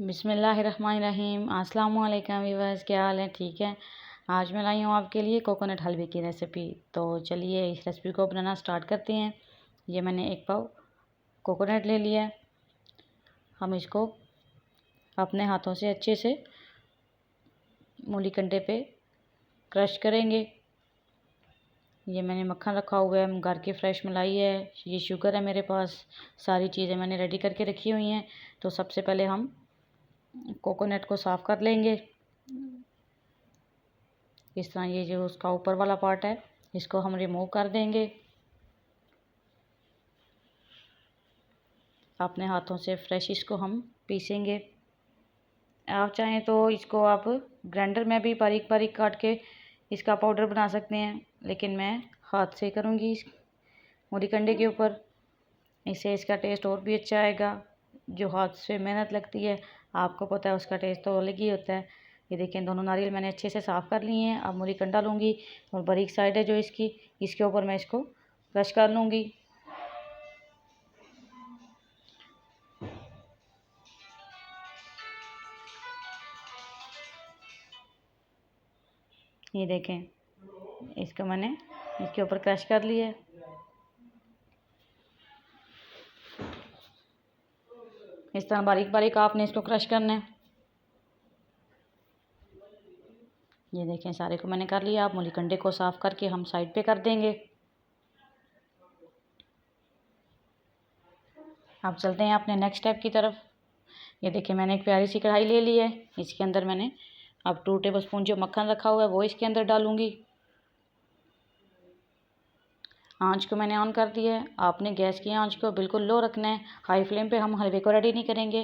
बिस्मिल्लाहिर्रहमानिर्रहीम। अस्सलाम वालेकुम व्यूअर्स, क्या हाल है? ठीक है। आज मैं लाई हूँ आपके लिए कोकोनट हलवे की रेसिपी। तो चलिए इस रेसिपी को बनाना स्टार्ट करते हैं। ये मैंने 1 पाव कोकोनट ले लिया है। हम इसको अपने हाथों से अच्छे से मूली कंडे पे क्रश करेंगे। ये मैंने मक्खन रखा हुआ है, घर की फ्रेश मलाई है, ये शुगर है मेरे पास। सारी चीज़ें मैंने रेडी करके रखी हुई हैं। तो सबसे पहले हम कोकोनट को साफ़ कर लेंगे। इस तरह ये जो उसका ऊपर वाला पार्ट है इसको हम रिमूव कर देंगे। अपने हाथों से फ्रेश इसको हम पीसेंगे। आप चाहें तो इसको आप ग्राइंडर में भी बारीक बारीक काट के इसका पाउडर बना सकते हैं, लेकिन मैं हाथ से करूँगी इस मूली कंडे के ऊपर। इससे इसका टेस्ट और भी अच्छा आएगा। जो हाथ से मेहनत लगती है, आपको पता है, उसका टेस्ट तो अलग ही होता है। ये देखें, दोनों नारियल मैंने अच्छे से साफ़ कर लिए हैं। अब मूली कंडा लूँगी और बारीक साइड है जो इसकी, इसके ऊपर मैं इसको क्रश कर लूँगी। ये देखें, इसको मैंने इसके ऊपर क्रश कर लिया है। इस तरह बारीक बारीक आपने इसको क्रश करना है। ये देखें, सारे को मैंने कर लिया। आप मूली कंडे को साफ़ करके हम साइड पे कर देंगे। अब चलते हैं अपने नेक्स्ट स्टेप की तरफ। ये देखिए, मैंने एक प्यारी सी कढ़ाई ले ली है। इसके अंदर मैंने अब 2 टेबलस्पून जो मक्खन रखा हुआ है वो इसके अंदर डालूँगी। आंच को मैंने ऑन कर दिया है। आपने गैस की आंच को बिल्कुल लो रखना है। हाई फ्लेम पे हम हलवे को रेडी नहीं करेंगे।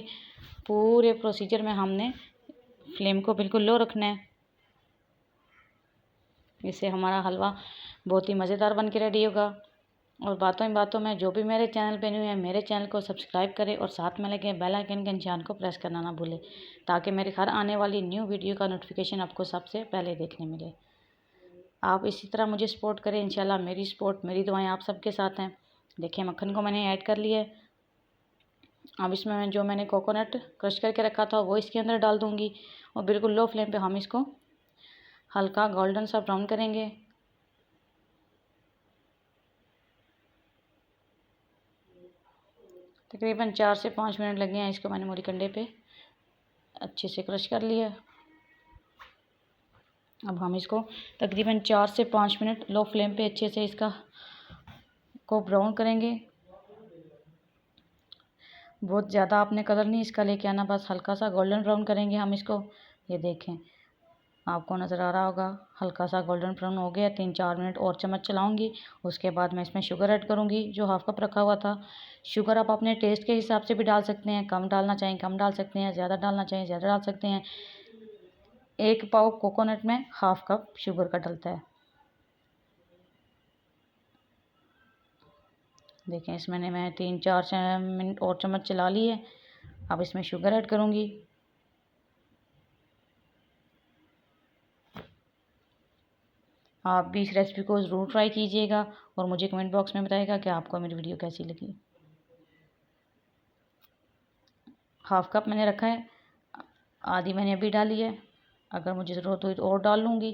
पूरे प्रोसीजर में हमने फ्लेम को बिल्कुल लो रखना है। इससे हमारा हलवा बहुत ही मज़ेदार बन के रेडी होगा। और बातों ही बातों में, जो भी मेरे चैनल पे न्यू है, मेरे चैनल को सब्सक्राइब करें और साथ में लगे बेल आइकन के निशान को प्रेस करना ना भूलें, ताकि मेरे हर आने वाली न्यू वीडियो का नोटिफिकेशन आपको सबसे पहले देखने मिले। आप इसी तरह मुझे सपोर्ट करें। इंशाल्लाह मेरी सपोर्ट, मेरी दुआएं आप सबके साथ हैं। देखिए, मक्खन को मैंने ऐड कर लिया है। अब इसमें जो मैंने कोकोनट क्रश करके रखा था वो इसके अंदर डाल दूँगी और बिल्कुल लो फ्लेम पे हम इसको हल्का गोल्डन सा ब्राउन करेंगे। तकरीबन 4 से 5 मिनट लगे हैं। इसको मैंने मूली कंडे पे अच्छे से क्रश कर लिया। अब हम इसको तकरीबन 4 से 5 मिनट लो फ्लेम पे अच्छे से इसका को ब्राउन करेंगे। बहुत ज़्यादा आपने कलर नहीं इसका लेके आना, बस हल्का सा गोल्डन ब्राउन करेंगे हम इसको। ये देखें, आपको नज़र आ रहा होगा हल्का सा गोल्डन ब्राउन हो गया। 3-4 मिनट और चम्मच चलाऊंगी। उसके बाद मैं इसमें शुगर ऐड करूंगी, जो हाफ़ कप रखा हुआ था। शुगर आप अपने टेस्ट के हिसाब से भी डाल सकते हैं। कम डालना चाहें कम डाल सकते हैं, ज़्यादा डालना चाहें ज़्यादा डाल सकते हैं। 1 पाव कोकोनट में हाफ़ कप शुगर का डलता है। देखें, इसमें मैं 3-4 मिनट और चम्मच चला ली है। अब इसमें शुगर ऐड करूँगी। आप भी इस रेसिपी को ज़रूर ट्राई कीजिएगा और मुझे कमेंट बॉक्स में बताइएगा कि आपको मेरी वीडियो कैसी लगी। हाफ़ कप मैंने रखा है, आधी मैंने अभी डाली है। अगर मुझे ज़रूरत हुई तो और डाल लूँगी।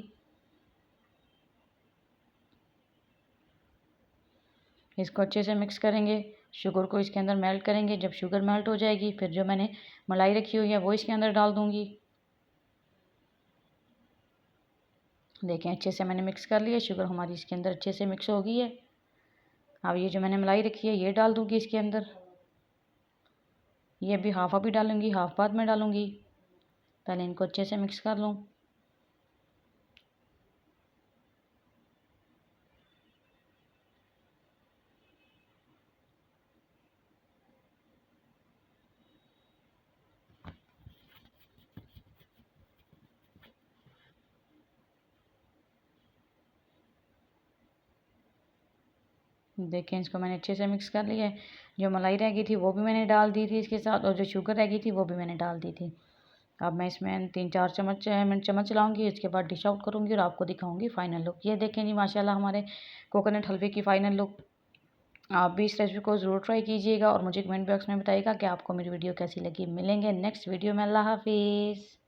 इसको अच्छे से मिक्स करेंगे। शुगर को इसके अंदर मेल्ट करेंगे। जब शुगर मेल्ट हो जाएगी, फिर जो मैंने मलाई रखी हुई है वो इसके अंदर डाल दूँगी। देखें, अच्छे से मैंने मिक्स कर लिया। शुगर हमारी इसके अंदर अच्छे से मिक्स हो गई है। अब ये जो मैंने मलाई रखी है ये डाल दूँगी इसके अंदर। ये भी हाफ़ अभी डालूँगी, हाफ़ बाद में डालूँगी। पहले इनको अच्छे से मिक्स कर लूँ। देखें, इसको मैंने अच्छे से मिक्स कर लिया है। जो मलाई रह गई थी वो भी मैंने डाल दी थी इसके साथ, और जो शुगर रह गई थी वो भी मैंने डाल दी थी। अब मैं इसमें 3-4 चम्मच चलाऊँगी। इसके बाद डिश आउट करूँगी और आपको दिखाऊँगी फ़ाइनल लुक। ये देखें जी, माशाल्लाह हमारे कोकोनट हलवे की फ़ाइनल लुक। आप भी इस रेसिपी को ज़रूर ट्राई कीजिएगा और मुझे कमेंट बॉक्स में बताइएगा कि आपको मेरी वीडियो कैसी लगी। मिलेंगे नेक्स्ट वीडियो में। अल्लाह हाफिज़।